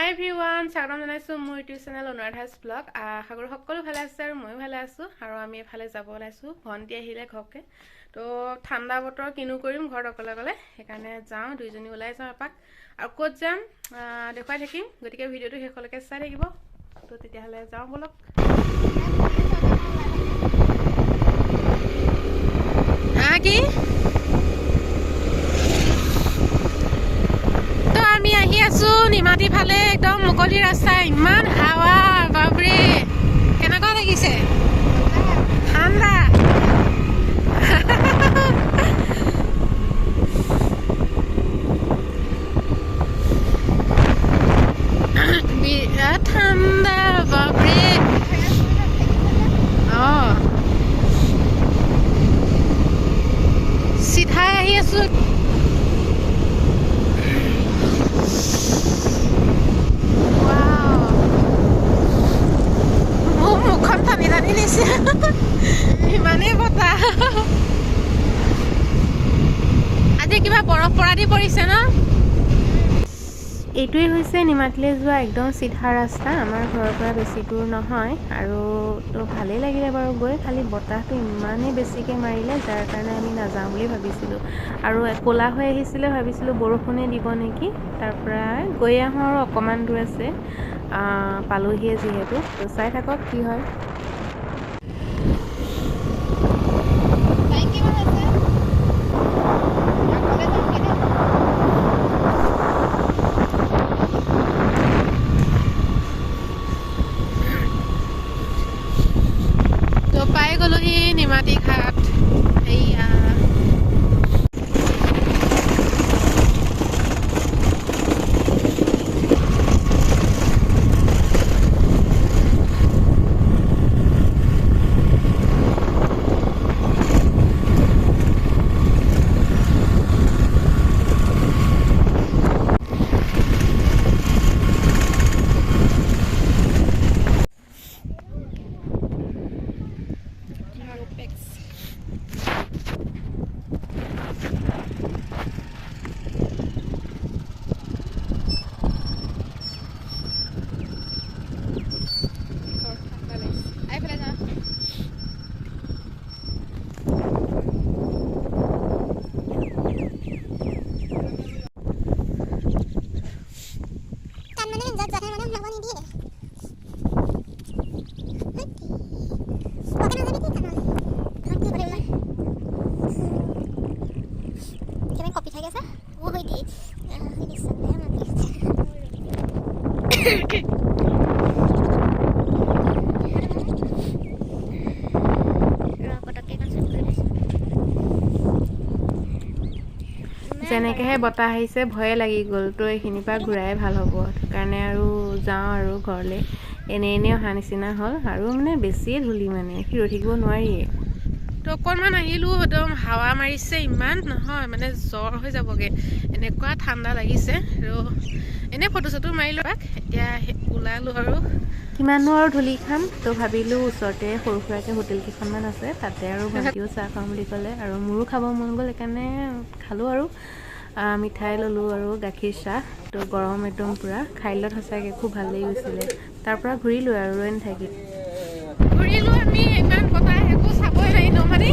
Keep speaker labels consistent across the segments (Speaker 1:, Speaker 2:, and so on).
Speaker 1: হাই everyone, স্বাগতম জনাইছোঁ মোৰ ইউটিউব চেনেল অনুৰাধাছ ব্লগ। আশা কৰোঁ সকলো ভালে আছে আৰু ময়ো ভালে আছোঁ। আৰু আমি এফালে যাব ওলাইছোঁ, ভণ্টি আহিলে ঘৰকে। তো ঠাণ্ডা বতৰ কিনো কৰিম ঘৰত অকলে অকলে, সেইকাৰণে যাওঁ, দুইজনী ওলাই যাওঁ এপাক। আৰু ক'ত যাম দেখুৱাই থাকিম, গতিকে ভিডিঅ'টো শেষলৈকে চাই থাকিব। তো তেতিয়াহ'লে যাওঁ ব'লক। কি তো আমি আহি আছো নিমাতী ফালে, একদম মুকলি ৰাস্তা, ইমান হাৱা বাপৰে, কেনেকুৱা লাগিছে, ঠাণ্ডা। বিৰাট ঠাণ্ডা বাপৰে। অঁ চিধাই আহি আছো। মোৰ মুখখন টানি টানি নিছে, ইমানেই বতাহ। আজি কিবা বৰফ পৰা দি পৰিছে ন। এইটোৱেই হৈছে নিমাতীলৈ যোৱা একদম চিধা ৰাস্তা, আমাৰ ঘৰৰ পৰা বেছি দূৰ নহয়। আৰু তো ভালেই লাগিলে বাৰু গৈ, খালি বতাহটো ইমানেই বেছিকৈ মাৰিলে, যাৰ কাৰণে আমি নাযাওঁ বুলি ভাবিছিলোঁ। আৰু ক'লা হৈ আহিছিলে, ভাবিছিলোঁ বৰষুণে দিব নেকি। তাৰপৰা গৈ আহোঁ আৰু অকণমান দূৰ আছে, পালোহিয়ে যিহেতু। তো চাই থাকক কি হয়। তো পাই গ'লোহি নিমাতী ঘাট। এইয়া যেনেকৈহে বতাহ আহিছে ভয়ে লাগি গ'ল। তো এইখিনিৰ পৰা ঘূৰাই ভাল হ'ব, সেইকাৰণে আৰু যাওঁ আৰু ঘৰলৈ। এনেই অহা নিচিনা হ'ল, আৰু মানে বেছিয়ে ধূলি, মানে ৰৈ থাকিব নোৱাৰিয়ে। তো অকণমান আহিলোঁ, একদম হাৱা মাৰিছে, ইমান নহয় মানে জ্বৰ হৈ যাবগৈ, এনেকুৱা ঠাণ্ডা লাগিছে। আৰু এনেই ফটো চটো মাৰিলোঁ, এতিয়া ওলালোঁ আৰু কিমাননো আৰু ধূলি খাম। তো ভাবিলোঁ ওচৰতে সৰু সুৰাকৈ হোটেল কেইখনমান আছে, তাতে আৰু ভণ্টিও চাহ খাওঁ বুলি ক'লে, আৰু মোৰো খাব মন গ'ল, সেইকাৰণে খালোঁ। আৰু মিঠাই ল'লোঁ আৰু গাখীৰ চাহ। তো গৰম একদম পূৰা খাই লৈ সঁচাকৈ খুব ভাল লাগি গৈছিলে। তাৰপৰা ঘূৰিলোঁ আৰু ৰৈ নাথাকি ঘূৰিলোঁ আমি, ইমান বতাহ একো চাবই নাই ন, মানে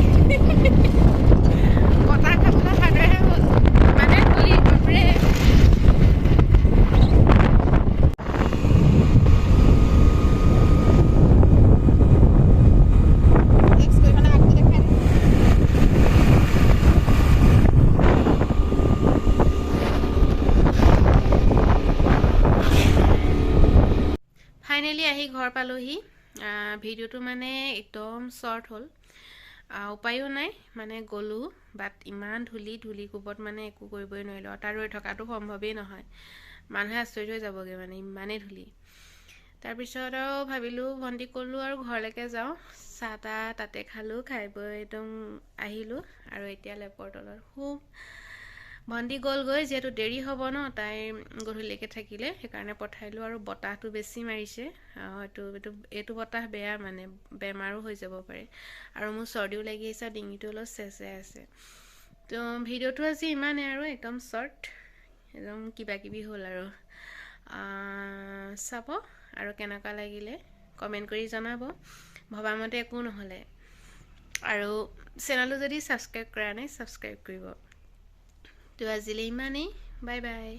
Speaker 1: বতাহ খাবলৈ ভাগৰহে হ'ল, মানে ধূলি বাপৰে। ফাইনেলি আহি ঘৰ পালোহি। ভিডিঅ'টো মানে একদম শ্বৰ্ট হ'ল, উপায়ো নাই, মানে গ'লোঁ বাট ইমান ধূলি কোবত মানে একো কৰিবই নোৱাৰিলোঁ। আৰু তাৰ ৰৈ থকাটো সম্ভৱেই নহয়, মানুহে আচৰিত হৈ যাবগৈ, মানে ইমানেই ধূলি। তাৰপিছত আৰু ভাবিলোঁ ভণ্টিক ক'লোঁ আৰু ঘৰলৈকে যাওঁ, চাহ তাহ তাতে খালোঁ, খাই বৈ একদম আহিলোঁ। আৰু এতিয়া লেপৰ তলত খুব ভণ্টি গ'লগৈ, যিহেতু দেৰি হ'ব ন, তাই গধূলিলৈকে থাকিলে, সেইকাৰণে পঠাইলোঁ। আৰু বতাহটো বেছি মাৰিছে, এইটো বতাহ বেয়া, মানে বেমাৰো হৈ যাব পাৰে। আৰু মোৰ চৰ্দিও লাগি আহিছে, ডিঙিটো অলপ চেঁচাই আছে। তো ভিডিঅ'টো আজি ইমানেই আৰু, একদম শ্বৰ্ট, একদম কিবা কিবি হ'ল আৰু। চাব আৰু কেনেকুৱা লাগিলে কমেণ্ট কৰি জনাব ভবামতে একো নহ'লে আৰু চেনেলটো যদি ছাবস্ক্ৰাইব কৰা নাই ছাবস্ক্ৰাইব কৰিব তো আজিলৈ ইমানেই বাই বাই